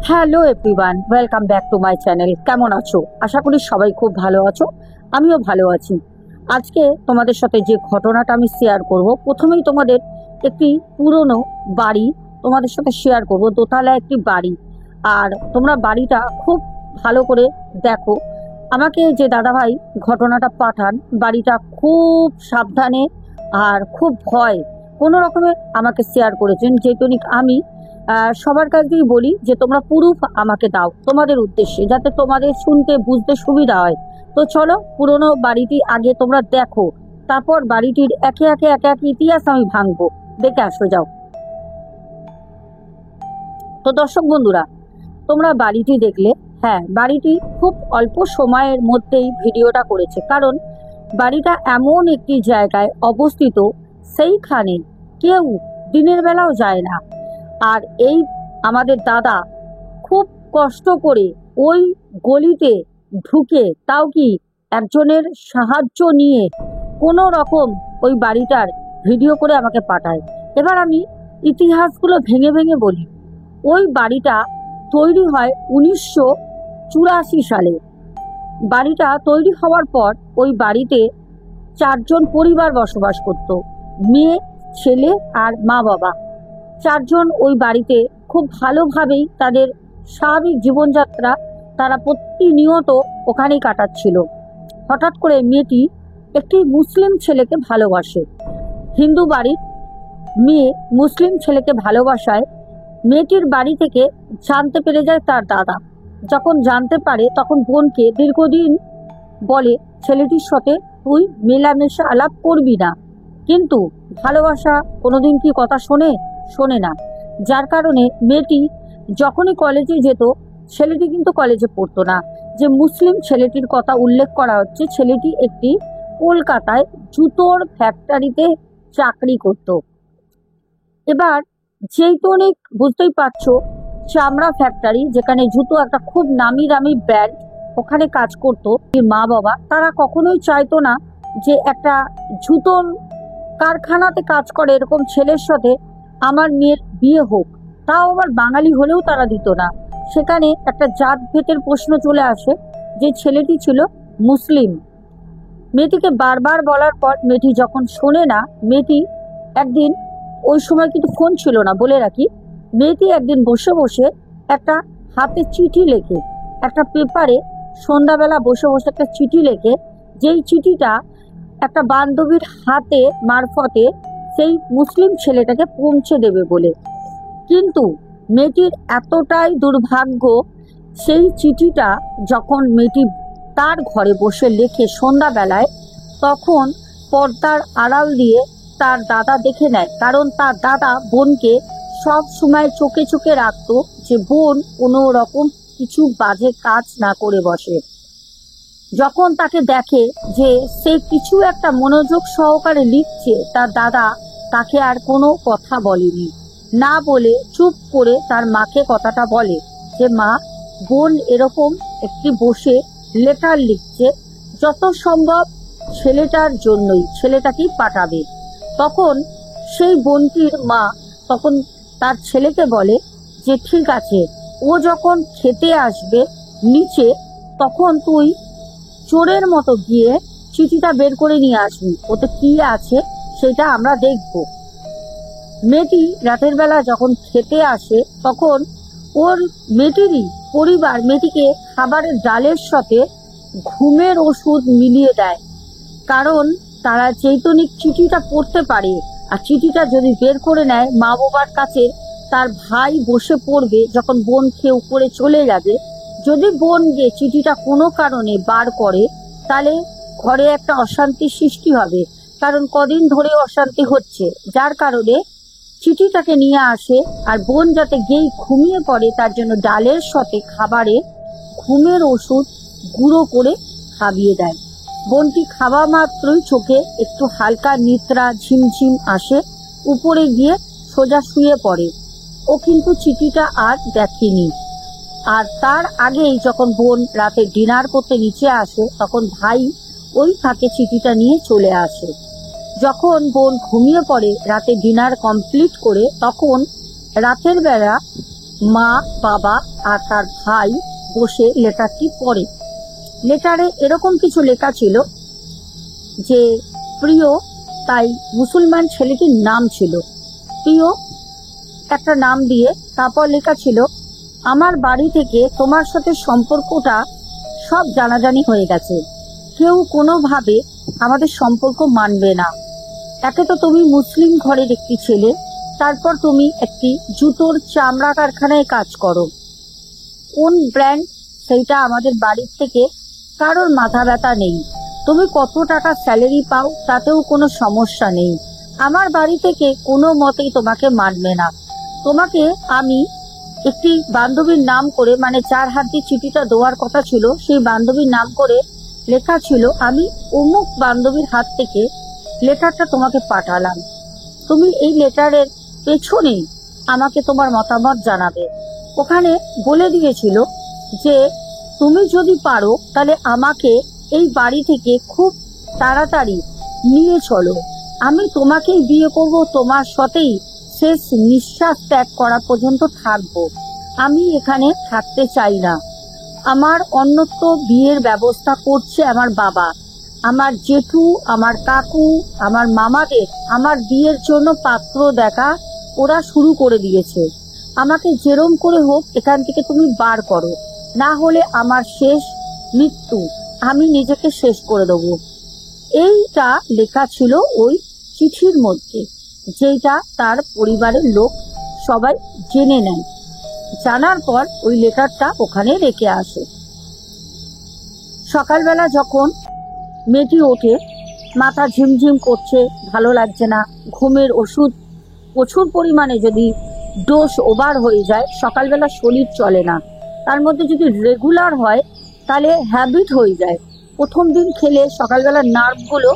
Hello everyone, welcome back to my channel. কেমন আছো? আশা করি সবাই খুব ভালো আছো। আমিও ভালো আছি। আজকে তোমাদের সাথে যে ঘটনাটা আমি শেয়ার করব, প্রথমেই তোমাদের একটি পুরনো বাড়ি তোমাদের সাথে শেয়ার করব, দোতলা একটি বাড়ি। আর তোমরা বাড়িটা খুব ভালো করে দেখো। আমাকে যে দাদাভাই ঘটনাটা পাঠান, বাড়িটা খুব সাবধানে আর খুব ভয় কোনো রকমে আমাকে শেয়ার করেছেন। যেহেতু আমি সবার কাছেই বলি যে তোমরা প্রুফ আমাকে দাও তোমাদের উদ্দেশ্যে, যাতে তোমাদের শুনতে বুঝতে সুবিধা হয়। তো চলো পুরনো বাড়িটি আগে তোমরা দেখো, তারপর বাড়িটির একে একে ইতিহাস আমি ভাঙবো। দেখে আসো, যাও। তো দর্শক বন্ধুরা, তোমরা বাড়িটি দেখলে। হ্যাঁ, বাড়িটি খুব অল্প সময়ের মধ্যেই ভিডিওটা করেছে, কারণ বাড়িটা এমন একটি জায়গায় অবস্থিত, সেইখানে কেউ দিনের বেলাও যায় না। আর এই আমাদের দাদা খুব কষ্ট করে ওই গলিতে ঢুকে, তাও কি একজনের সাহায্য নিয়ে, কোনো রকম ওই বাড়িটার ভিডিও করে আমাকে পাঠায়। এবার আমি ইতিহাসগুলো ভেঙে ভেঙে বলি। ওই বাড়িটা তৈরি হয় 1984 সালে। বাড়িটা তৈরি হওয়ার পর ওই বাড়িতে 4জন পরিবার বসবাস করত, মেয়ে, ছেলে আর মা বাবা। 4জন ওই বাড়িতে খুব ভালোভাবেই তাদের স্বাভাবিক জীবনযাত্রা তারা প্রতিনিয়ত ওখানেই কাটাচ্ছিল। হঠাৎ করে মেয়েটি একটি মুসলিম ছেলেকে ভালোবাসে। হিন্দু বাড়ির মেয়ে মুসলিম ছেলেকে ভালোবাসায় মেয়েটির বাড়ি থেকে জানতে পেরে যায় তার দাদা। যখন জানতে পারে তখন বোনকে দীর্ঘদিন বলে ছেলেটির সাথে তুই মেলামেশা আলাপ করবি না, কিন্তু ভালোবাসা কোনোদিন কি কথা শোনে না। যার কারণে মেয়েটি যখনই কলেজে যেত, ছেলেটি কিন্তু কলেজে পড়তো না। যে মুসলিম ছেলেটির কথা উল্লেখ করা হচ্ছে, ছেলেটি একটি কলকাতায় জুতোর ফ্যাক্টরিতে চাকরি করত। এবার যেহেতু বুঝতেই পারছো, চামড়া ফ্যাক্টরি, যেখানে জুতো একটা খুব নামি দামি ব্র্যান্ড, ওখানে কাজ করতো। মা বাবা তারা কখনোই চাইতো না যে একটা জুতোর কারখানাতে কাজ করে এরকম ছেলের সাথে আমার মেয়ের বিয়ে হোক। তাও আবার বাঙালি হলেও তারা দিত না। সেখানে একটা জাত ভেদের প্রশ্ন চলে আসে, যে ছেলেটি ছিল মুসলিম। মেয়েটিকে বারবার বলার পর মেয়েটি যখন শোনে না, মেয়েটি একদিন, ওই সময় কিন্তু ফোন ছিল না বলে রাখি, মেয়েটি একদিন বসে বসে একটা হাতে চিঠি লেখে, একটা পেপারে সন্ধ্যাবেলা বসে বসে একটা চিঠি লেখে, যেই চিঠিটা একটা বান্ধবীর হাতে মারফতে সেই মুসলিম ছেলেটাকে পৌঁছে দেবে বলে। কিন্তু মেয়েটির এতটাই দুর্ভাগ্য, সেই চিঠিটা যখন মেয়েটি তার ঘরে বসে লেখে সন্ধ্যাবেলায়, তখন পর্দার আড়াল দিয়ে তার দাদা দেখে নেয়। কারণ তার দাদা বোনকে সব সময় চোখে চোখে রাখতো, যে বোন কোনো রকম কিছু বাজে কাজ না করে বসে। যখন তাকে দেখে যে সে কিছু একটা মনোযোগ সহকারে লিখছে, তার দাদা তাকে আর কোনো কথা বলেনি, না বলে চুপ করে তার মাকে কথাটা বলে যে মা, বোন এরকম একটি বসে লেটার লিখছে, যত সম্ভব ছেলেটার জন্যই, ছেলেটাকেই পাঠাবে। তখন সেই বোনটির মা তখন তার ছেলেকে বলে যে ঠিক আছে, ও যখন খেতে আসবে নিচে, তখন তুই চোরের মতো গিয়ে চিঠিটা বের করে নিয়ে আসবি, ওতে কি আছে সেটা আমরা দেখব। মেয়েটি রাতের বেলা যখন খেতে আসে, তখন ওর মেয়েটিরই পরিবার মেয়েটিকে খাবারের ডালের সাথে ঘুমের ওষুধ মিলিয়ে দেয়। কারণ তারা চৈতনিক চিঠিটা পড়তে পারে, আর চিঠিটা যদি বের করে নেয় মা বাবার কাছে, তার ভাই বসে পড়বে যখন বোন খেয়ে উপরে চলে যাবে। যদি বোন গিয়ে চিঠিটা কোনো কারণে বার করে, তাহলে ঘরে একটা অশান্তির সৃষ্টি হবে, কারণ কদিন ধরে অশান্তি হচ্ছে। যার কারণে চিঠিটাকে নিয়ে আসে, আর বোন যাতে গিয়েই ঘুমিয়ে পড়ে তার জন্য ডালের সাথে খাবারে ঘুমের ওষুধ গুঁড়ো করে খাইয়ে দেয়। বোনটি খাওয়া মাত্রই চোখে একটু হালকা নিদ্রা ঝিমঝিম আসে, উপরে গিয়ে সোজা শুয়ে পড়ে। ও কিন্তু চিঠিটা আর দেখেনি। আর তার আগেই যখন বোন রাতে ডিনার করতে নিচে আসে, তখন ভাই ওই ফাঁকে চিঠিটা নিয়ে চলে আসে। যখন বোন ঘুমিয়ে পড়ে রাতে ডিনার কমপ্লিট করে, তখন রাতের বেলা মা, বাবা আর তার ভাই বসে লেটারটি পড়ে। লেটারে এরকম কিছু লেখা ছিল যে প্রিয়, তাই মুসলমান ছেলেটির নাম ছিল প্রিয়, একটা নাম দিয়ে তারপর লেখা ছিল, আমার বাড়ি থেকে তোমার সাথে সম্পর্কটা সব জানাজানি হয়ে গেছে, কেউ কোনোভাবে আমাদের সম্পর্ক মানবে না। একে তো তুমি মুসলিম ঘরের একটি ছেলে, তারপর তুমি একটি জুতোর চামড়া কারখানায় কাজ করো। কোন ব্র্যান্ড সেইটা আমাদের বাড়ির থেকে কারোর মাথা ব্যথা নেই। তুমি কত টাকা স্যালারি পাও তাতেও কোনো সমস্যা নেই। আমার বাড়ি থেকে কোনো মতেই তোমাকে মানবে না। তোমাকে আমি একটি বান্ধবীর নাম করে, মানে যার হাত দিয়ে চিঠিটা দেওয়ার কথা ছিল সেই বান্ধবীর নাম করে লেখা ছিল, আমি অমুক বান্ধবীর হাত থেকে লেটারটা তোমাকে পাঠালাম। তুমি এই লেটারের পেছনে আমাকে তোমার মতামত জানাবে। ওখানে বলে দিয়েছিল যে তুমি যদি পারো তাহলে আমাকে এই বাড়ি থেকে খুব তাড়াতাড়ি নিয়ে চলো, আমি তোমাকেই বিয়ে করব, তোমার সাথেই শেষ নিঃশ্বাস ত্যাগ করা পর্যন্ত থাকবো। আমি এখানে থাকতে চাই না। আমার অন্যত্র বিয়ের ব্যবস্থা করছে আমার বাবা, আমার জেঠু, আমার কাকু, আমার মামাদের আমার বিয়ের জন্য পাত্র দেখা ওরা শুরু করে দিয়েছে। আমাকে যেরম করে হোক এখান থেকে তুমি বার করো, না হলে আমার শেষ মৃত্যু, আমি নিজেকে শেষ করে দেবো। এইটা লেখা ছিল ওই চিঠির মধ্যে, যেটা তার পরিবারের লোক সবাই জেনে নেয়। জানার পর ওই লেটারটা ওখানে রেখে আসে। সকালবেলা যখন মেয়েটি ওঠে, মাথা ঝিমঝিম করছে, ভালো লাগছে না, ঘুমের ওষুধ প্রচুর পরিমাণে যদি ডোজ ওভার হয়ে যায় সকালবেলা শরীর চলে না, তার মধ্যে যদি রেগুলার হয় তাহলে হ্যাবিট হয়ে যায়। প্রথম দিন খেলে সকালবেলা নার্ভগুলো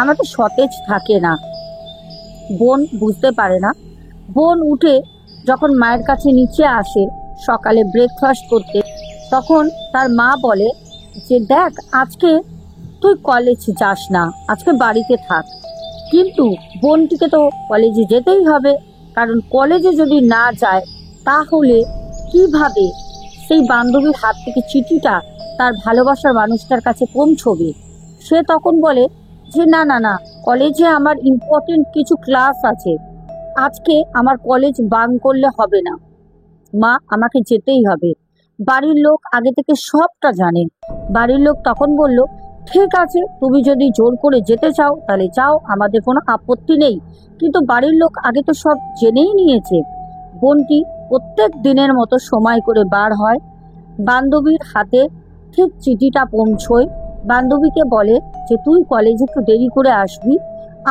আমাদের সতেজ থাকে না। বোন বুঝতে পারে না। বোন উঠে যখন মায়ের কাছে নিচে আসে সকালে ব্রেকফাস্ট করতে, তখন তার মা বলে যে দেখ, আজকে তুই কলেজ যাস না, আজকে বাড়িতে থাক। কিন্তু বোনটিকে তো কলেজে যেতেই হবে, কারণ কলেজে যদি না যায় তাহলে কিভাবে সেই বান্ধবীর হাত থেকে চিঠিটা তার ভালোবাসার মানুষটার কাছে পৌঁছবে। সে তখন বলে যে না না না, কলেজে আমার ইম্পর্টেন্ট কিছু ক্লাস আছে, আজকে আমার কলেজ বাঙ্ক করলে হবে না মা, আমাকে যেতেই হবে। বাড়ির লোক আগে থেকে সবটা জানে। বাড়ির লোক তখন বলল, ঠিক আছে, তুমি যদি জোর করে যেতে চাও তাহলে যাও, আমাদের কোনো আপত্তি নেই। কিন্তু বাড়ির লোক আগে তো সব জেনেই নিয়েছে। বোনটি প্রত্যেক দিনের মতো সময় করে বার হয়, বান্ধবীর হাতে ঠিক চিঠিটা পৌঁছয়। বান্ধবীকে বলে যে তুই কলেজে একটু দেরি করে আসবি,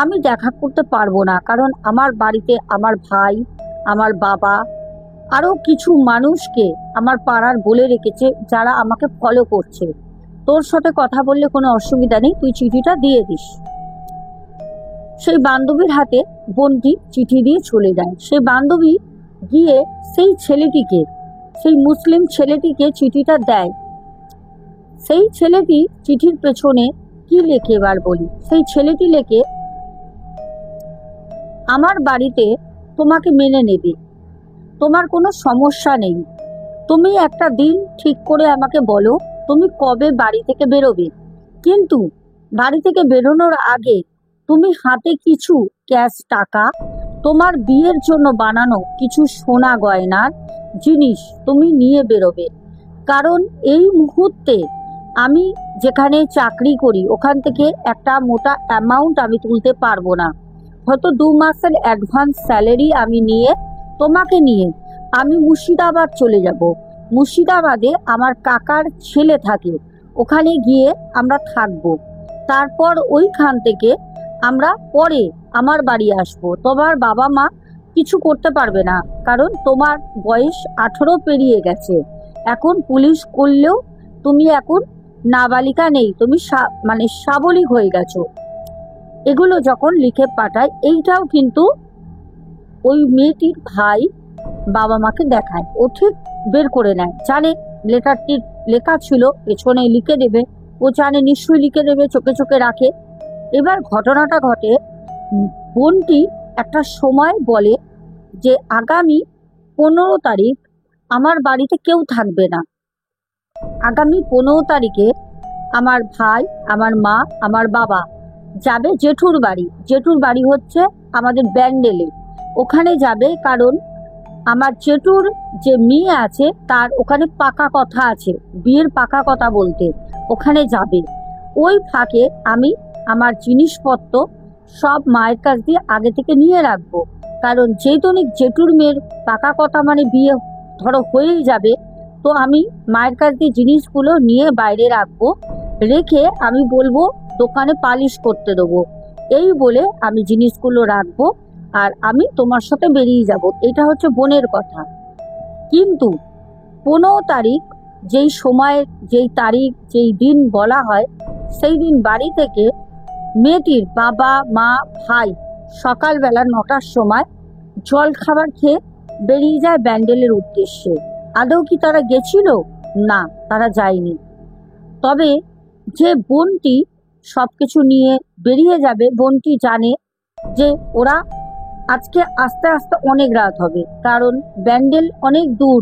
আমি দেখা করতে পারবো না, কারণ আমার বাড়িতে আমার ভাই, আমার বাবা, আরো কিছু মানুষকে আমার পাড়ার বলে রেখেছে যারা আমাকে ফলো করছে। তোর সাথে কথা বললে কোনো অসুবিধা নেই, তুই চিঠিটা দিয়ে দিস। সেই বান্ধবীর হাতে বোনটি চিঠি দিয়ে চলে যায়। সেই বান্ধবী গিয়ে সেই ছেলেটিকে, সেই মুসলিম ছেলেটিকে চিঠিটা দেয়। সেই ছেলেটি চিঠির পেছনে কি লেখে এবার বলি। সেই ছেলেটি লেখে, আমার বাড়িতে তোমাকে মেনে নেবে, তোমার কোনো সমস্যা নেই। তুমি একটা দিন ঠিক করে আমাকে বলো তুমি কবে বাড়ি থেকে বেরোবে, কিন্তু বাড়ি থেকে বেরোনোর আগে তুমি হাতে কিছু ক্যাশ টাকা, তোমার বিয়ের জন্য বানানো কিছু সোনা গয়নার জিনিস তুমি নিয়ে বেরোবে। কারণ এই মুহূর্তে আমি যেখানে চাকরি করি ওখান থেকে একটা মোটা অ্যামাউন্ট আমি তুলতে পারবো না। হয়তো 2 মাসের অ্যাডভান্স স্যালারি আমি নিয়ে তোমাকে নিয়ে আমি মুর্শিদাবাদ চলে যাব। মুর্শিদাবাদে আমার কাকার ছেলে থাকে, ওখানে গিয়ে আমরা থাকবো। তারপর ওইখান থেকে আমরা পরে আমার বাড়ি আসবো। তোমার বাবা মা কিছু করতে পারবে না, কারণ তোমার বয়স 18 পেরিয়ে গেছে। এখন পুলিশ করলেও তুমি এখন নাবালিকা নেই, তুমি মানে সাবলীক হয়ে গেছো। এগুলো যখন লিখে পাঠায়, এইটাও কিন্তু ওই মেয়েটির ভাই বাবা মাকে দেখায়। ও ঠিক বের করে নেয়, জানে লেটারটি লেখা ছিল পেছনে লিখে দেবে, ও জানে নিশ্চয়ই লিখে দেবে, চোখে চোখে রাখে। এবার ঘটনাটা ঘটে, বোনটি একটা সময় বলে যে আগামী 15 তারিখ আমার বাড়িতে কেউ থাকবে না। আগামী 15 তারিখে আমার ভাই, আমার মা, আমার বাবা যাবে জেঠুর বাড়ি। জেঠুর বাড়ি হচ্ছে আমাদের ব্যান্ডেলে। ওখানে যাবে কারণ আমার জেঠুর যে মেয়ে আছে তার ওখানে পাকা কথা আছে, বিয়ের পাকা কথা বলতে ওখানে যাবে। ওই ফাঁকে আমি আমার জিনিসপত্র সব মায়ের কাছ দিয়ে আগে থেকে নিয়ে রাখবো, কারণ যেহেতু জেঠুর মেয়ের পাকা কথা মানে বিয়ে ধরো হয়েই যাবে, তো আমি মায়ের কাছ দিয়ে জিনিসগুলো নিয়ে বাইরে রাখবো, রেখে আমি বলবো দোকানে পালিশ করতে দেবো। এই বলে আমি জিনিসগুলো রাখবো আর আমি তোমার সাথে বেরিয়ে যাব। এটা হচ্ছে বোনের কথা। কিন্তু 15 তারিখ যেই সময়ের, যেই তারিখ, যেই দিন বলা হয়, সেই দিন বাড়ি থেকে মেয়েটির বাবা, মা, ভাই সকালবেলা 9টার সময় জল খাবার খেয়ে বেরিয়ে যায় ব্যান্ডেলের উদ্দেশ্যে। আদৌ কি তারা গেছিল? না, তারা যায়নি। তবে যে বোনটি সবকিছু নিয়ে বেরিয়ে যাবে, বোনটি জানে যে ওরা আজকে আস্তে আস্তে অনেক রাত হবে, কারণ ব্যান্ডেল অনেক দূর।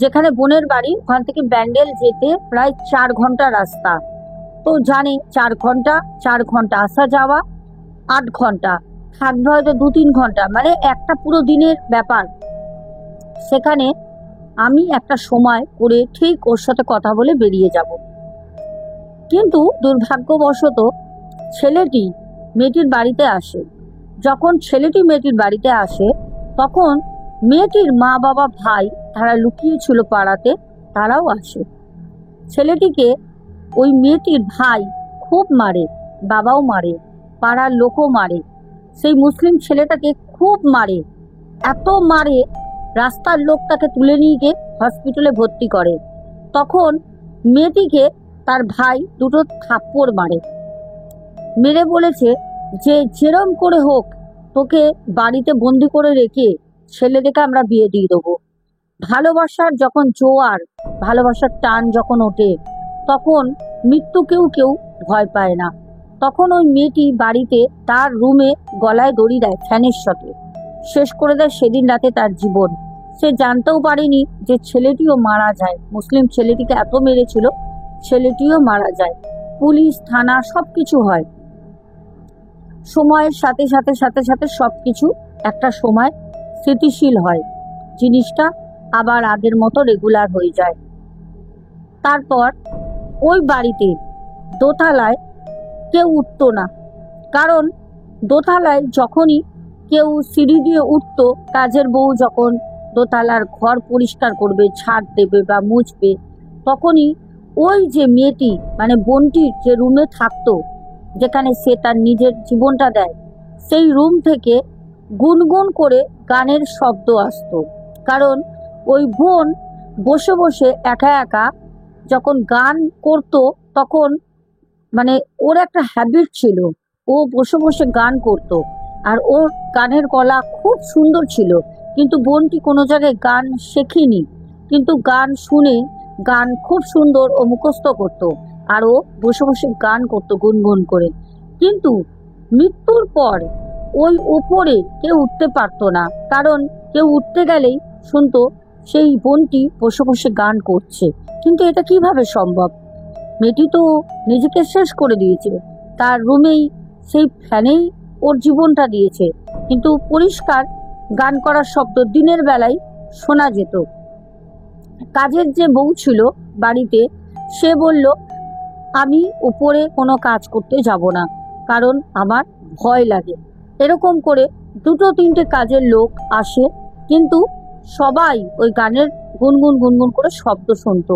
যেখানে বোনের বাড়ি ওখান থেকে ব্যান্ডেল যেতে প্রায় 4 ঘন্টা রাস্তা। তো জানে 4 ঘন্টা আসা যাওয়া, 8 ঘন্টা থাকবে হয়তো 2-3 ঘন্টা, মানে একটা পুরো দিনের ব্যাপার। সেখানে আমি একটা সময় করে ঠিক ওর সাথে কথা বলে বেরিয়ে যাব। কিন্তু দুর্ভাগ্যবশত ছেলেটি মেয়েটির বাড়িতে আসে। যখন ছেলেটি মেয়েটির বাড়িতে আসে তখন মেয়েটির মা, বাবা, ভাই তারা লুকিয়েছিল পাড়াতে, তারাও আসে। ছেলেটিকে ওই মেয়েটির ভাই খুব মারে, বাবাও মারে, পাড়ার লোকও মারে। সেই মুসলিম ছেলেটাকে খুব মারে, এত মারে রাস্তার লোক তাকে তুলে নিয়ে গিয়ে হসপিটালে ভর্তি করে। তখন মেয়েটিকে তার ভাই 2টো থাপ্পড় মারে, মেরে বলেছে যে যেরম করে হোক তোকে বাড়িতে বন্দি করে রেখে ছেলেটাকে আমরা বিয়ে দিয়ে দেবো। ভালোবাসার যখন জোয়ার, ভালোবাসার টান যখন ওঠে, তখন মৃত্যুকেও কেউ ভয় পায় না। তখন ওই মেয়েটি বাড়িতে তার রুমে গলায় দড়ি দেয়, ফ্যানের সাথে শেষ করে দেয় সেদিন রাতে তার জীবন। সে জানতেও পারেনি যে ছেলেটিও মারা যায়। মুসলিম ছেলেটিকে এত মেরেছিল, ছেলেটিও মারা যায়। পুলিশ, থানা সবকিছু হয়। সময়ের সাথে সাথে সাথে সাথে সবকিছু একটা সময় স্থিতিশীল হয়, জিনিসটা আবার আগের মতো রেগুলার হয়ে যায়। তারপর ওই বাড়িতে দোতলায় কেউ উঠতো না, কারণ দোতলায় যখনই কেউ সিঁড়ি দিয়ে উঠতো, কাজের বউ যখন দোতলার ঘর পরিষ্কার করবে, ঝাড় দেবে বা মুছবে, তখনই ওই যে মেয়েটি মানে বোনটির যে রুমে থাকতো, যেখানে সে তার নিজের জীবনটা দেয়, সেই রুম থেকে গুনগুন করে গানের শব্দ আসতো। কারণ ওই বোন বসে বসে একা একা যখন গান করতো, তখন মানে ওর একটা হ্যাবিট ছিল, ও বসে বসে গান করতো আর ওর গানের গলা খুব সুন্দর ছিল। কিন্তু বোনটি কোনো জায়গায় গান শেখেনি, কিন্তু গান শুনে গান খুব সুন্দর ও মুখস্থ করতো আর ও বসে বসে গান করতো গুনগুন করে। কিন্তু মৃত্যুর পর ওই উপরে কেউ উঠতে পারতো না, কারণ কেউ উঠতে গেলেই শুনতো সেই বোনটি বসে বসে গান করছে। কিন্তু এটা কিভাবে সম্ভব? মেয়েটি তো নিজেকে শেষ করে দিয়েছে, তার রুমেই সেই ফ্যানেই ওর জীবনটা দিয়েছে, কিন্তু পরিষ্কার গান করার শব্দ দিনের বেলায় শোনা যেত। কাজের যে বউ ছিল বাড়িতে, সে বলল আমি উপরে কোনো কাজ করতে যাব না, কারণ আমার ভয় লাগে। এরকম করে 2-3টে কাজের লোক আসে, কিন্তু সবাই ওই গানের গুনগুন গুনগুন করে শব্দ শুনতো।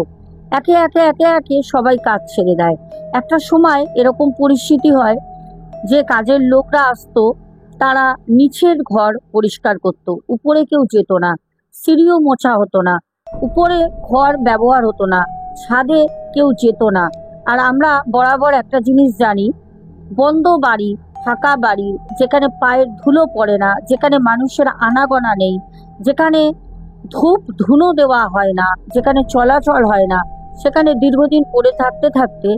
একে একে একে একে সবাই কাজ ছেড়ে দেয়। একটা সময় এরকম পরিস্থিতি হয় যে কাজের লোকরা আসতো, তারা নিচের ঘর পরিষ্কার করত, উপরে কেউ যেত না, সিঁড়িও মোছা হতো না, উপরে ঘর ব্যবহার হতো না, ছাদে কেউ যেত না। আর আমরা বরাবর একটা জিনিস জানি, বন্ধ বাড়ি, ফাঁকা বাড়ি, যেখানে পায়ের ধুলো পড়ে না, যেখানে মানুষের আনাগোনা নেই, যেখানে ধূপ ধুনো দেওয়া হয় না, যেখানে চলাচল হয় না, সেখানে দীর্ঘদিন পড়ে থাকতে থাকতে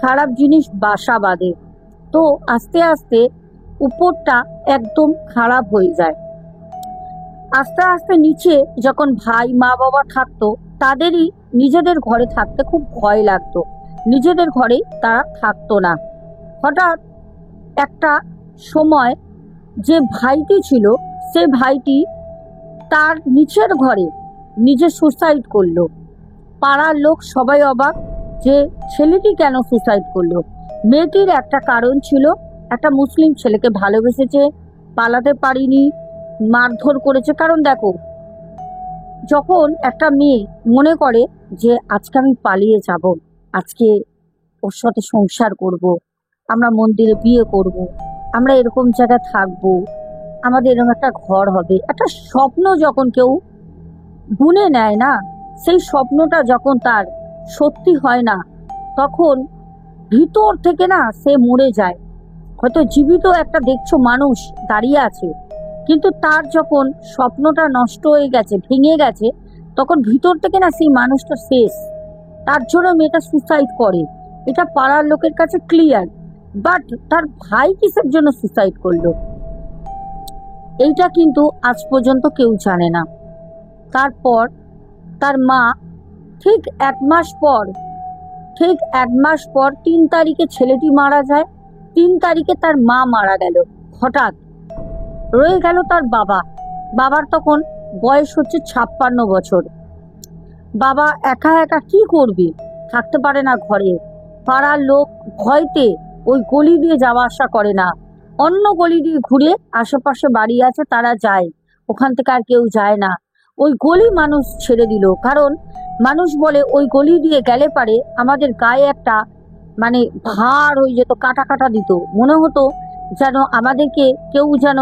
খারাপ জিনিস বাসা বাঁধে। তো আস্তে আস্তে উপরটা একদম খারাপ হয়ে যায়। আস্তে আস্তে নিচে যখন ভাই মা বাবা থাকতো, তাদেরই নিজেদের ঘরে থাকতে খুব ভয় লাগতো, নিজেদের ঘরে তারা থাকতো না। হঠাৎ একটা সময় যে ভাইটি ছিল, সে ভাইটি তার নিচের ঘরে নিজে সুসাইড করলো। পাড়ার লোক সবাই অবাক যে ছেলেটি কেন সুসাইড করলো। মেয়েটির একটা কারণ ছিল, একটা মুসলিম ছেলেকে ভালোবেসেছে, পালাতে পারিনি, মারধর করেছে। কারণ দেখো, যখন একটা মেয়ে মনে করে যে আজকে আমি পালিয়ে যাব, আজকে ওর সাথে সংসার করব, আমরা মন্দিরে বিয়ে করব, আমরা এরকম জায়গায় থাকবো, আমাদের এরকম একটা ঘর হবে, একটা স্বপ্ন যখন কেউ বুনে নেয় না, সেই স্বপ্নটা যখন তার সত্যি হয় না, তখন ভিতর থেকে না সে মরে যায়। হয়তো জীবিত একটা দেখছো মানুষ দাঁড়িয়ে আছে, কিন্তু তার যখন স্বপ্নটা নষ্ট হয়ে গেছে, ভেঙে গেছে, তখন ভিতর থেকে না সেই মানুষটা শেষ। তার জন্য মেয়েটা সুসাইড করে, এটা পাড়ার লোকের কাছে ক্লিয়ার। বাট তার ভাই কিসের জন্য সুসাইড করলো, এইটা কিন্তু আজ পর্যন্ত কেউ জানে না। তারপর তার মা ঠিক এক মাস পর 3 তারিখে ছেলেটি মারা যায়, 3 তারিখে তার মা মারা গেল। হঠাৎ রয়ে গেল তার বাবা। বাবার তখন বয়স হচ্ছে 56 বছর। বাবা একা একা কি করবে, থাকতে পারে না ঘরে। পাড়ার লোক ভয়তে ওই গলি দিয়ে যাওয়া আসা করে না, অন্য গলি দিয়ে ঘুরে আশেপাশে বাড়ি আছে তারা যায়, ওখান থেকে আর কেউ যায় না। ওই গলি মানুষ ছেড়ে দিল, কারণ মানুষ বলে ওই গলি দিয়ে গেলে পারে আমাদের গায়ে একটা মানে ভার হয়ে যেত, কাটা কাটা দিত, মনে হতো যেন আমাদেরকে কেউ যেন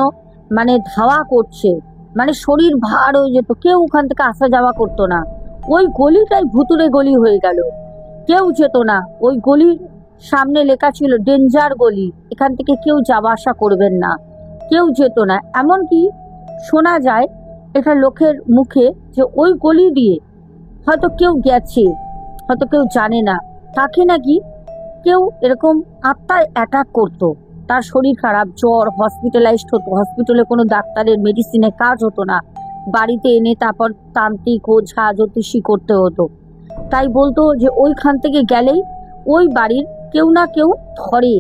মানে ধাওয়া করছে, মানে শরীর ভার হয়ে যেত, কেউ ওখান থেকে আসা যাওয়া করতো না। ওই গলিটাই ভুতুরে গলি হয়ে গেল, কেউ যেত না। ওই গলির সামনে লেখা ছিল ডেঞ্জার গলি, এখান থেকে কেউ যাওয়া আসা করবেন না, কেউ যেত না। এমনকি শোনা যায় এটা লোকের মুখে যে ওই গলি দিয়ে হয়তো কেউ গেছে, হয়তো কেউ জানে না, তাকে নাকি কেউ এরকম আত্মায় অ্যাটাক করতো। তার শরীর খারাপ, জ্বর, হসপিটালাইজড হতো, হসপিটালে কোনো ডাক্তারের মেডিসিনে কাজ হতো না, বাড়িতে এনে তারপর তান্ত্রিক ও ঝা জ্যোতিষী করতে হতো। তাই বলতো যে ওইখান থেকে গেলেই ওই বাড়ির কেউ না কেউ ধরে,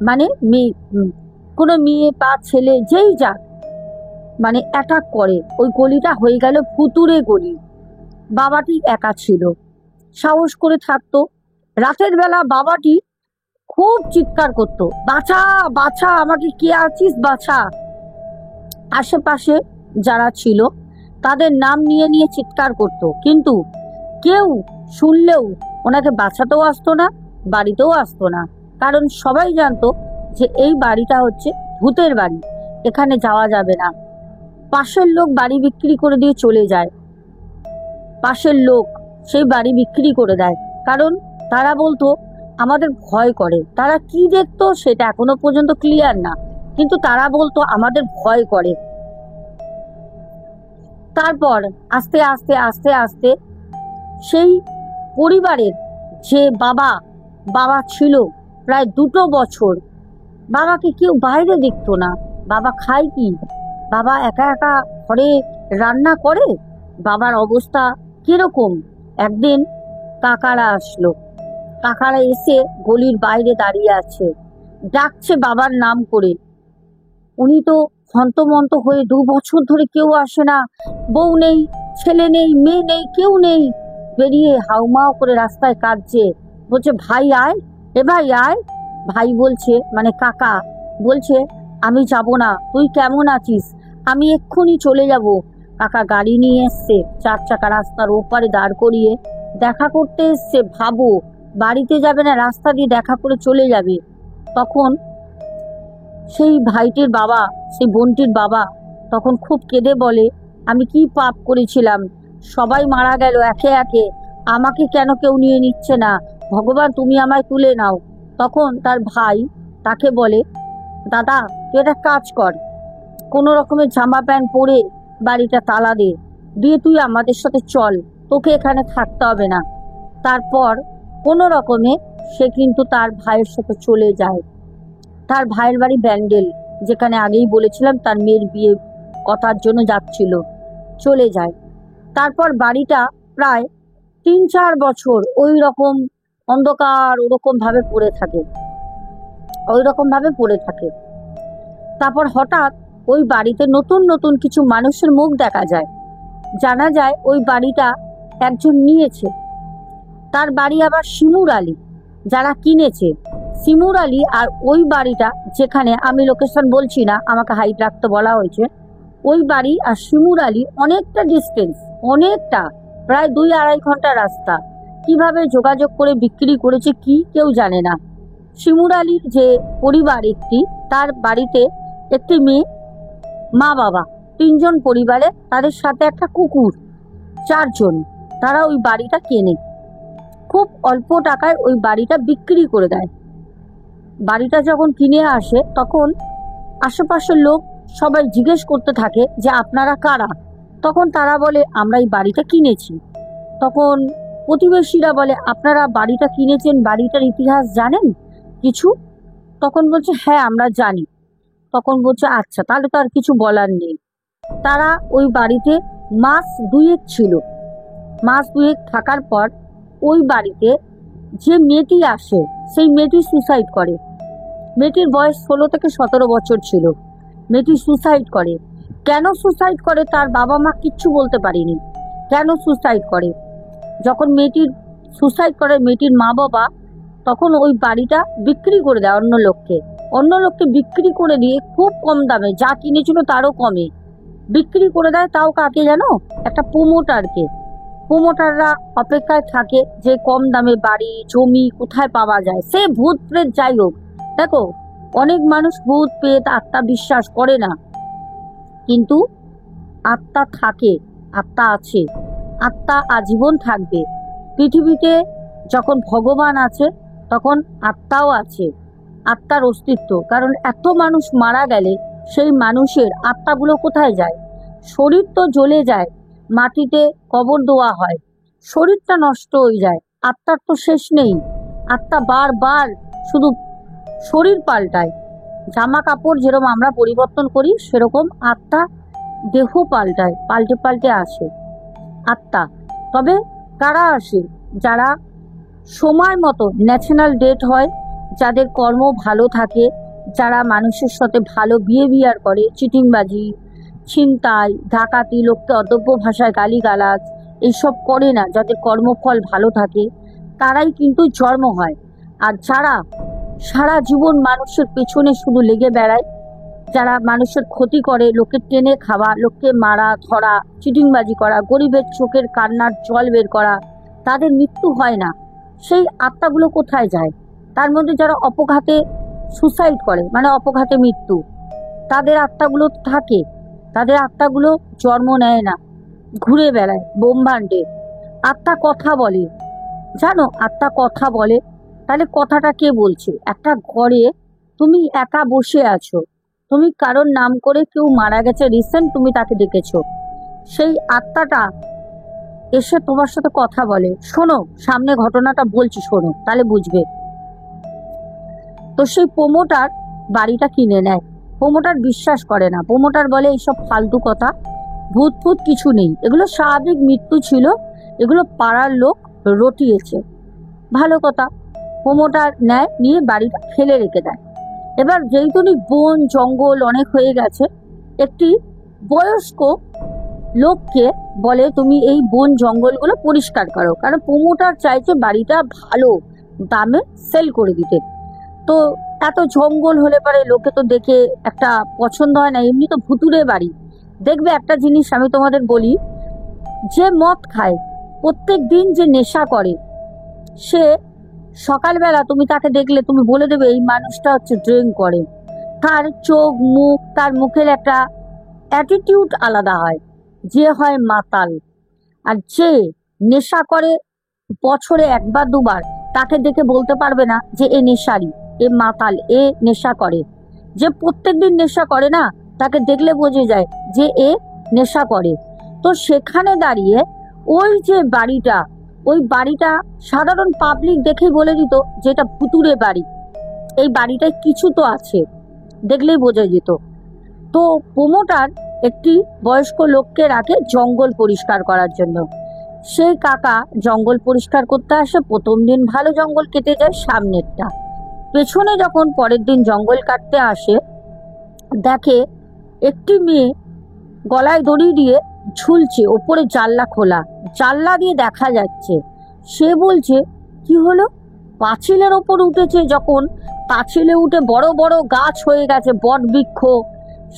মানে মেয়ে, কোনো মেয়ে বা ছেলে যেই যাক মানে অ্যাটাক করে। ওই গলিটা হয়ে গেল ভুতুরে গলি। বাবাটি একা ছিল, সাহস করে থাকতো। রাতের বেলা বাবাটি খুব চিৎকার করতো, বাছা বাছা, আমাকে কে আছিস বাছা। আশেপাশে যারা ছিল তাদের নাম নিয়ে নিয়ে চিৎকার করতো, কিন্তু কেউ শুনলেও ওনাকে বাঁচাতেও আসতো না, বাড়িতেও আসতো না। কারণ সবাই জানতো যে এই বাড়িটা হচ্ছে ভূতের বাড়ি, এখানে যাওয়া যাবে না। পাশের লোক বাড়ি বিক্রি করে দিয়ে চলে যায়, পাশের লোক সেই বাড়ি বিক্রি করে দেয়, কারণ তারা বলতো আমাদের ভয় করে। তারা কি দেখতো সেটা এখনো পর্যন্ত ক্লিয়ার না, কিন্তু তারা বলতো আমাদের ভয় করে। তারপর আস্তে আস্তে আস্তে আস্তে সেই পরিবারের যে বাবা ছিল প্রায় 2 বছর, বাবাকে কেউ বাইরে দেখতো না। বাবা খায় কি, বাবা একা একা ঘরে রান্না করে, বাবার অবস্থা কিরকম। একদিন কাকারা আসলো, কাকারা এসে গলির বাইরে দাঁড়িয়ে আছে, ডাকছে বাবার নাম করে। উনি তো হন্তমন্ত হয়ে, 2 বছর ধরে কেউ আসে না, বউ নেই, ছেলে নেই, মেয়ে নেই, কেউ নেই, বেরিয়ে হাউমাউ করে রাস্তায় কাঁদছে, বলছে ভাই আয়, এ ভাই আয়। ভাই বলছে, মানে কাকা বলছে, আমি যাব না, তুই কেমন আছিস, আমি এক্ষুনি চলে যাব। কাকা গাড়ি নিয়ে এসছে, 4 চাকা রাস্তার ওপারে দাঁড় করিয়ে দেখা করতে এসছে। ভাবো, বাড়িতে যাবে না, রাস্তা দিয়ে দেখা করে চলে যাবে। তখন সেই ভাইটির বাবা, সেই বোনটির বাবা তখন খুব কেঁদে বলে, আমি কি পাপ করেছিলাম, সবাই মারা গেল একে একে, আমাকে কেন কেউ নিয়ে নিচ্ছে না, ভগবান তুমি আমায় তুলে নাও। তখন তার ভাই তাকে বলে, দাদা তুই একটা কাজ কর, কোনো রকমের জামা প্যান্ট পরে বাড়িটা তালা দে, দিয়ে তুই আমাদের সাথে চল, তোকে এখানে থাকতে হবে না। তারপর কোনো রকমে সে কিন্তু তার ভাইয়ের সাথে চলে যায়। তার ভাইয়ের বাড়ি ব্যান্ডেল, যেখানে আগেই বলেছিলাম তার মেয়ের বিয়ে কথার জন্য যাচ্ছিল। চলে যায়। তারপর বাড়িটা প্রায় 3-4 বছর ওই রকম অন্ধকার ওরকম ভাবে পড়ে থাকে। তারপর হঠাৎ ওই বাড়িতে নতুন নতুন কিছু মানুষের মুখ দেখা যায়। জানা যায় ওই বাড়িটা একজন নিয়েছে। তার বাড়ি আবার শিমুর আলী। যারা কিনেছে শিমুর আলী, আর ওই বাড়িটা যেখানে, আমি লোকেশন বলছি না, আমাকে হাইট রাখতে বলা হয়েছে, ওই বাড়ি আর শিমুর আলী অনেকটা ডিস্টেন্স, অনেকটা, প্রায় 2-2.5 ঘন্টা রাস্তা। কিভাবে যোগাযোগ করে বিক্রি করেছে কি কেউ জানে না। শিমুর আলীর যে পরিবার একটি, তার বাড়িতে একটি মেয়ে, মা বাবা 3 জন পরিবারে, তাদের সাথে একটা কুকুর, 4 জন। তারা ওই বাড়িটা কেনে, খুব অল্প টাকায় ওই বাড়িটা বিক্রি করে দেয়। বাড়িটা যখন কিনে আসে তখন আশেপাশের লোক সবাই জিজ্ঞেস করতে থাকে যে আপনারা কারা। তখন তারা বলে আমরা এই বাড়িটা কিনেছি। তখন প্রতিবেশীরা বলে আপনারা বাড়িটা কিনেছেন, বাড়িটার ইতিহাস জানেন কিছু? তখন বলছে হ্যাঁ আমরা জানি। তখন বলছে আচ্ছা, তাহলে তো আর কিছু বলার নেই। তারা ওই বাড়িতে মাস 2 ছিল। মাস 2 থাকার পর ওই বাড়িতে যে মেয়েটি আসে, সেই মেয়েটি সুসাইড করে। মেয়েটির বয়স 16 থেকে 17 বছর ছিল। মেয়েটি সুসাইড করে। কেন সুসাইড করে তার বাবা মা কিচ্ছু বলতে পারেনি। কেন সুসাইড করে? যখন মেয়েটির সুসাইড করে মেয়েটির মা বাবা, তখন ওই বাড়িটা বিক্রি করে দেয় অন্য লোককে বিক্রি করে দিয়ে খুব কম দামে, যা কিনেছিল তারও কমে বিক্রি করে দেয়। তাও কাকে জানো? একটা প্রমোটারকে। প্রমোটাররা অপেক্ষায় থাকে যে কম দামে বাড়ি জমি কোথায় পাওয়া যায়, সে ভূত প্রেত যাই হোক। দেখো, অনেক মানুষ ভূত প্রেত আত্মা বিশ্বাস করে না, কিন্তু আত্মা থাকে, আত্মা আছে, আত্মা আজীবন থাকবে। পৃথিবীতে যখন ভগবান আছে তখন আত্মাও আছে, আত্মার অস্তিত্ব। কারণ এত মানুষ মারা গেলে সেই মানুষের আত্মাগুলো কোথায় যায়? শরীর তো জ্বলে যায়, মাটিতে কবর দেওয়া হয়, শরীরটা নষ্ট হয়ে যায়, আত্মার তো শেষ নেই। আত্মা বারবার শুধু শরীর পাল্টায়। জামা কাপড় যেরকম আমরা পরিবর্তন করি, সেরকম আত্মা দেহ পাল্টায়, পাল্টে পাল্টে আসে আত্মা। তবে কারা আসে? যারা সময় মতো ন্যাশনাল ডেট হয়, যাদের কর্ম ভালো থাকে, যারা মানুষের সাথে ভালো বিহেভিয়ার করে, চিটিংবাজি, ছিনতাই, ডাকাতি, লোককে অদব্য ভাষায় গালিগালাজ এইসব করে না, যাদের কর্মফল ভালো থাকে, তারাই কিন্তু জন্ম হয়। আর যারা সারা জীবন মানুষের পেছনে শুধু লেগে বেড়ায়, যারা মানুষের ক্ষতি করে, লোকের টেনে খাওয়া, লোককে মারা ধরা, চিটিংবাজি করা, গরিবের চোখের কান্নার জল বের করা, তাদের মৃত্যু হয় না। সেই আত্মাগুলো কোথায় যায়? তার মধ্যে যারা অপঘাতে সুসাইড করে, মানে অপঘাতে মৃত্যু, তাদের আত্মাগুলো থাকে, তাদের আত্মাগুলো জন্ম নেয় না, ঘুরে বেড়ায় ব্রহ্মাণ্ডে। আত্মা কথা বলে, জানো? আত্মা কথা বলে। তাহলে কথাটা কে বলছে? একটা ঘরে তুমি একা বসে আছো, তুমি কারোর নাম করে, কেউ মারা গেছে রিসেন্ট, তুমি তাকে ডেকেছো, সেই আত্মাটা এসে তোমার সাথে কথা বলে। শোনো, সামনে ঘটনাটা বলছি, শোনো, তাহলে বুঝবে। তো সেই প্রমোটার বাড়িটা কিনে নেয়। প্রমোটার বিশ্বাস করে না, প্রমোটার বলে এইসব ফালতু কথা, ভূত ফুত কিছু নেই, এগুলো স্বাভাবিক মৃত্যু ছিল, এগুলো পাড়ার লোক রটিয়েছে। ভালো কথা। প্রমোটার নেয়, নিয়ে বাড়িটা ফেলে রেখে দেয়। এবার যেহেতু বন জঙ্গল অনেক হয়ে গেছে, একটি বয়স্ক লোককে বলে তুমি এই বন জঙ্গলগুলো পরিষ্কার করো, কারণ প্রমোটার চাইছে বাড়িটা ভালো দামে সেল করে দিতে। তো এত জঙ্গল হলে পারে লোকে তো দেখে একটা পছন্দ হয় না, এমনি তো ভুতুরে বাড়ি। দেখবে একটা জিনিস আমি তোমাদের বলি, যে মদ খায়, প্রত্যেক দিন যে নেশা করে, সে সকালবেলা তুমি তাকে দেখলে তুমি বলে দেবে এই মানুষটা হচ্ছে ড্রিঙ্ক করে। তার চোখ মুখ, তার মুখের একটা অ্যাটিটিউড আলাদা হয়। যে হয় মাতাল, আর যে নেশা করে বছরে 1-2 বার, তাকে দেখে বলতে পারবে না যে এ নেশারি, এ মাতাল, এ নেশা করে। যে প্রত্যেকদিন নেশা করে না, তাকে দেখলে বোঝা যায় যে এ নেশা করে। তো সেখানে দাঁড়িয়ে ওই যে বাড়িটা, ওই বাড়িটা সাধারণ পাবলিক দেখেই বলে দিত যে এটা ভুতুরে বাড়ি, এই বাড়িটায় কিছু তো আছে, দেখলেই বোঝা যেত। তো প্রমোটার একটি বয়স্ক লোককে রাখে জঙ্গল পরিষ্কার করার জন্য। সেই কাকা জঙ্গল পরিষ্কার করতে আসে। প্রথম দিন ভালো জঙ্গল কেটে যায় সামনেরটা, পেছনে যখন পরের দিন জঙ্গল কাটতে আসে দেখে একটি মেয়ে গলায় দড়ি দিয়ে ঝুলছে, ওপরে জানলা খোলা, জানলা দিয়ে দেখা যাচ্ছে। সে বলছে কি হলো, পাঁচিলের ওপর উঠেছে, যখন পাঁচিলে উঠে বড় বড় গাছ হয়ে গেছে, বট বৃক্ষ,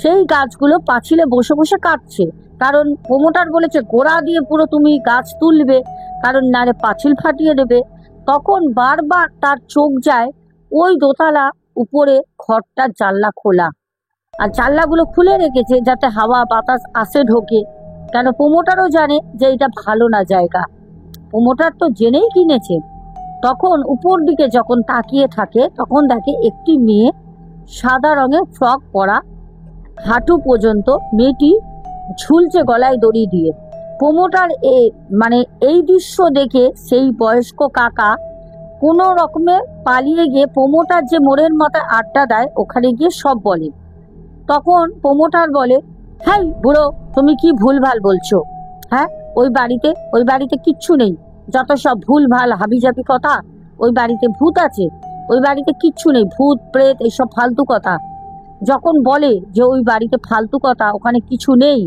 সেই গাছগুলো পাঁচিলে বসে বসে কাটছে। কারণ প্রমোটার বলেছে গোড়া দিয়ে পুরো তুমি গাছ তুলবে, কারণ নারে পাঁচিল ফাটিয়ে দেবে। তখন বারবার তার চোখ যায় ওই দোতলা উপরে ঘরটার জানলা খোলা, আর জানলাগুলো খুলে রেখেছে যাতে হাওয়া বাতাস আসে ঢোকে। কেন প্রমোটারও জানে যে এটা ভালো না জায়গা, প্রমোটার তো জেনেই কিনেছে। তখন উপর দিকে যখন তাকিয়ে থাকে তখন দেখে একটি মেয়ে সাদা রঙের ফ্রক পরা, হাঁটু পর্যন্ত, মেয়েটি ঝুলছে গলায় দড়ি দিয়ে। প্রমোটার এই দৃশ্য দেখে সেই বয়স্ক কাকা কোনো রকমে পালিয়ে গিয়ে প্রমোটার যে মোড়ের মাথায় আড্ডা দেয় ওখানে গিয়ে সব বলে। তখন প্রমোটার বলে, হ্যাঁ বুড়ো, তুমি কি ভুলভাল বলছো? হ্যাঁ, ওই বাড়িতে কিচ্ছু নেই, যত সব ভুলভাল হাবিজাবি কথা। ওই বাড়িতে ভূত আছে, ওই বাড়িতে কিচ্ছু নেই, ভূত প্রেত এইসব ফালতু কথা। যখন বলে যে ওই বাড়িতে ফালতু কথা, ওখানে কিছু নেই,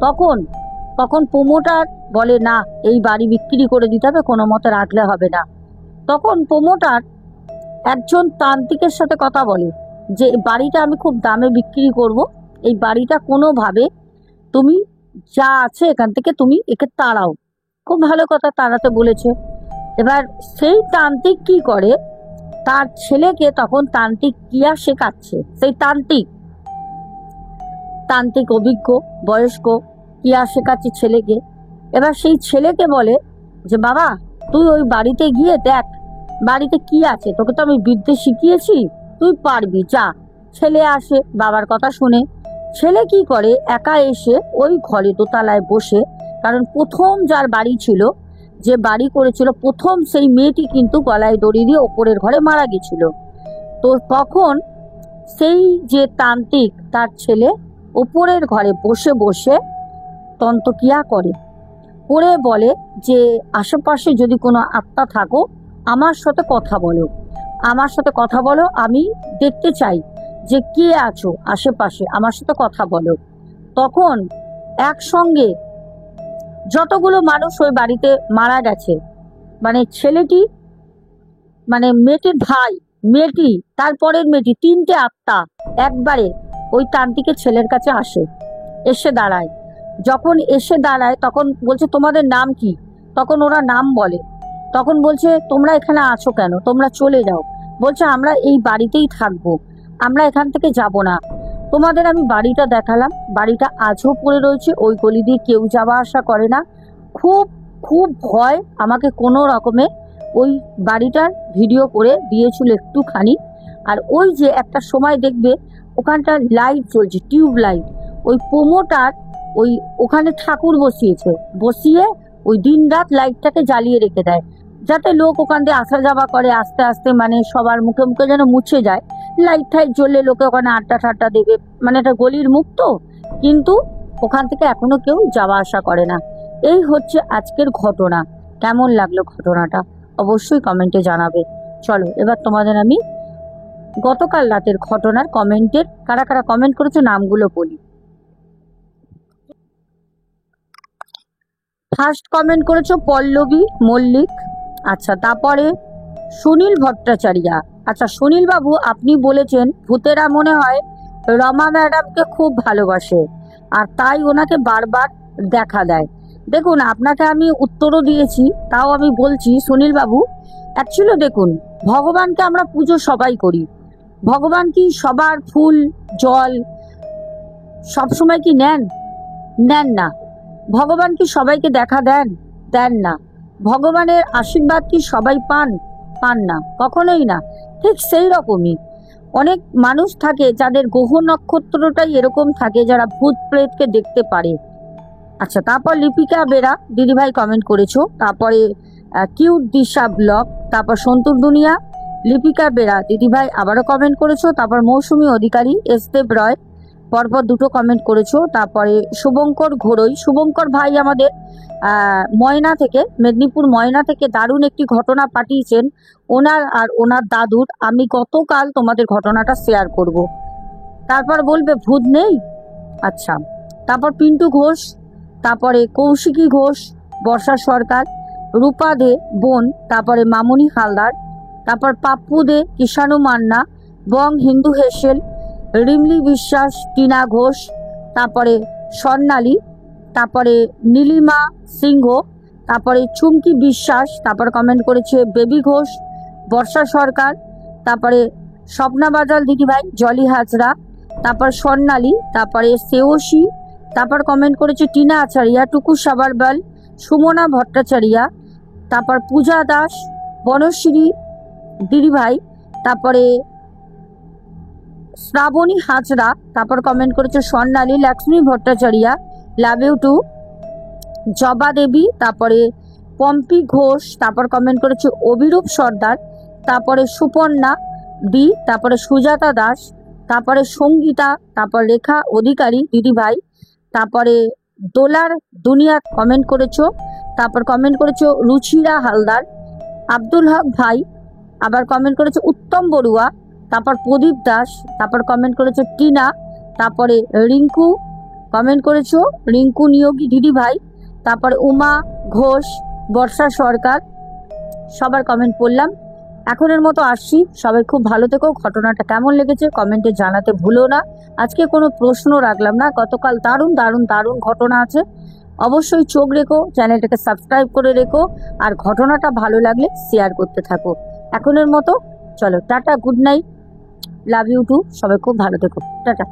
তখন প্রমোটার বলে না, এই বাড়ি বিক্রি করে দিতে হবে, কোনো মতে রাখলে হবে না। তখন প্রমোটার একজন তান্ত্রিকের সাথে কথা বলে যে বাড়িটা আমি খুব দামে বিক্রি করব, এই বাড়িটা কোনোভাবে তুমি যা আছে এখান থেকে তুমি একে তাড়াও। খুব ভালো কথা, তাড়াতে বলেছে। এবার সেই তান্ত্রিক কি করে, তার ছেলেকে তখন তান্ত্রিক ক্রিয়া শেখাচ্ছে। সেই তান্ত্রিক অভিজ্ঞ বয়স্ক ক্রিয়া শেখাচ্ছে ছেলেকে। এবার সেই ছেলেকে বলে যে বাবা, তুই ওই বাড়িতে গিয়ে দেখ বাড়িতে কি আছে, তোকে তো আমি বিদ্যে শিখিয়েছি, তুই পারবি, যা। ছেলে আসে বাবার কথা শুনে। ছেলে কি করে, একা এসে ওই ঘরে দোতলায় বসে, কারণ প্রথম যার বাড়ি ছিল, যে বাড়ি করেছিল প্রথম, সেই মেয়েটি কিন্তু গলায় দড়ি দিয়ে ওপরের ঘরে মারা গেছিল। তো তখন সেই যে তান্ত্রিক তার ছেলে ওপরের ঘরে বসে বসে তন্ত্রক্রিয়া করে বলে যে আশেপাশে যদি কোনো আত্মা থাকো আমার সাথে কথা বলো, আমি দেখতে চাই যে কে আছো আশেপাশে, আমার সাথে কথা বলো। তখন একসঙ্গে যতগুলো মানুষ ওই বাড়িতে মারা গেছে, ছেলেটি, মেয়েটির ভাই, মেয়েটি, তারপরের মেয়েটি, 3টে আত্মা একবারে ওই তান্ত্রিকের ছেলের কাছে এসে দাঁড়ায়। যখন এসে দাঁড়ায় তখন বলছে তোমাদের নাম কি? তখন ওরা নাম বলে। তখন বলছে তোমরা এখানে আছো কেন, তোমরা চলে যাও। বলছে আমরা এই বাড়িতেই থাকবো, আমরা এখান থেকে যাব না। তোমাদের আমি বাড়িটা দেখালাম, বাড়িটা আজও পড়ে রয়েছে, ওই গলি দিয়ে কেউ যাওয়া আসা করে না। খুব খুব ভয় আমাকে কোনো রকমে ওই বাড়িটার ভিডিও করে দিয়েছিল একটুখানি। আর ওই যে একটা সময় দেখবে ওখানটা লাইট জ্বলছে, টিউব লাইট, ওই প্রমোটার ওখানে ঠাকুর বসিয়ে ওই দিন রাত লাইটটাকে জ্বালিয়ে রেখে দেয়, যাতে লোক ওখান দিয়ে আসা যাওয়া করে, আস্তে আস্তে সবার মুখে মুখে যেন মুছে যায়। লাইট টাইট জ্বললে লোকে ওখানে আড্ডা ঠাড্ডা দেবে, এটা গলির মুখ তো, কিন্তু ওখান থেকে এখনো কেউ যাওয়া আসা করে না। এই হচ্ছে আজকের ঘটনা। কেমন লাগলো ঘটনাটা অবশ্যই কমেন্টে জানাবে। চলো এবার তোমাদের আমি গতকাল রাতের ঘটনার কমেন্টের কারা কারা কমেন্ট করেছো নামগুলো বলি। ফার্স্ট কমেন্ট করেছো পল্লবী মল্লিক, আচ্ছা। তারপরে সুনীল ভট্টাচার্য, আচ্ছা সুনীল বাবু আপনি বলেছেন ভূতেরা মনে হয় রমা ম্যাডামকে খুব ভালোবাসে আর তাই ওনাকে বারবার দেখা দেয়। দেখুন আপনাকে আমি উত্তরও দিয়েছি, তাও আমি বলছি সুনীল বাবু, অ্যাকচুয়ালি দেখুন ভগবানকে আমরা পুজো সবাই করি, ভগবান কি সবার ফুল জল সবসময় কি নেন না? ভগবান কি সবাইকে দেখা দেন না? ভগবানের আশীর্বাদ কি সবাই পান না? কখনোই না। ঠিক সেই রকমই অনেক মানুষ থাকে যাদের গ্রহ নক্ষত্রটাই এরকম থাকে, যারা ভূত প্রেতকে দেখতে পারে। আচ্ছা, তারপর লিপিকা বেরা দিদিভাই কমেন্ট করেছো, তারপরে কিউট দিশা ব্লগ, তারপর সন্তুর দুনিয়া, লিপিকা বেরা দিদিভাই আবারও কমেন্ট করেছো, তারপর মৌসুমী অধিকারী, এসদেব রয়, পরপর দুটো কমেন্ট করেছো। তারপরে শুভঙ্কর ঘোড়ই, শুভঙ্কর ভাই আমাদের ময়না থেকে, মেদিনীপুর ময়না থেকে দারুণ একটি ঘটনা পাঠিয়েছেন ওনার আর ওনার দাদুর। আমি গতকাল তোমাদের ঘটনাটা শেয়ার করব। তারপর বলবে ভূত নেই। আচ্ছা, তারপর পিন্টু ঘোষ, তারপরে কৌশিকী ঘোষ, বর্ষা সরকার, রূপা দে বোন, তারপরে মামনি হালদার, তারপর পাপ্পু দে, কিষাণু মান্না, বং হিন্দু হেসেল, রিমলি বিশ্বাস, টিনা ঘোষ, তারপরে স্বর্ণালী, তারপরে নীলিমা সিংহ, তারপরে চুমকি বিশ্বাস, তারপর কমেন্ট করেছে বেবি ঘোষ, বর্ষা সরকার, তারপরে স্বপ্না বাজাল দিদিভাই, জলি হাজরা, তারপর স্বর্ণালী, তারপরে সেওসি, তারপর কমেন্ট করেছে টিনা আচারিয়া, টুকু সাবারবাল, সুমনা ভট্টাচারিয়া, তারপর পূজা দাস, বনশ্রী দিদিভাই, তারপরে শ্রাবণী হাজরা, তারপর কমেন্ট করেছে Swarnali, Lakshmi Bhattacharya, love you too, Jaba Devi, তারপরে পম্পি ঘোষ, তারপর কমেন্ট করেছে অভিরূপ সর্দার, তারপরে সুপর্ণা দি, তারপরে সুজাতা দাস, তারপরে সঙ্গীতা, তারপর রেখা অধিকারী দিদিভাই, তারপরে দোলার দুনিয়া কমেন্ট করেছো, তারপর কমেন্ট করেছো রুচিরা হালদার, আব্দুল হক ভাই, আবার কমেন্ট করেছে উত্তম বড়ুয়া, তারপর প্রদীপ দাস, তারপর কমেন্ট করেছো টিনা, তারপরে রিঙ্কু কমেন্ট করেছো রিঙ্কু নিয়োগী দিদিভাই, তারপরে উমা ঘোষ, বর্ষা সরকার। সবার কমেন্ট পড়লাম। এখনের মতো আসছি, সবাই খুব ভালো থেকো। ঘটনাটা কেমন লেগেছে কমেন্টে জানাতে ভুলো না। আজকে কোনো প্রশ্ন রাখলাম না, গতকাল দারুণ দারুণ দারুণ ঘটনা আছে। অবশ্যই চোখ রেখো, চ্যানেলটাকে সাবস্ক্রাইব করে রেখো, আর ঘটনাটা ভালো লাগলে শেয়ার করতে থাকো। এখনের মতো চলো, tata, good night, love you too, সবাই খুব ভালো থেকো, টাটা।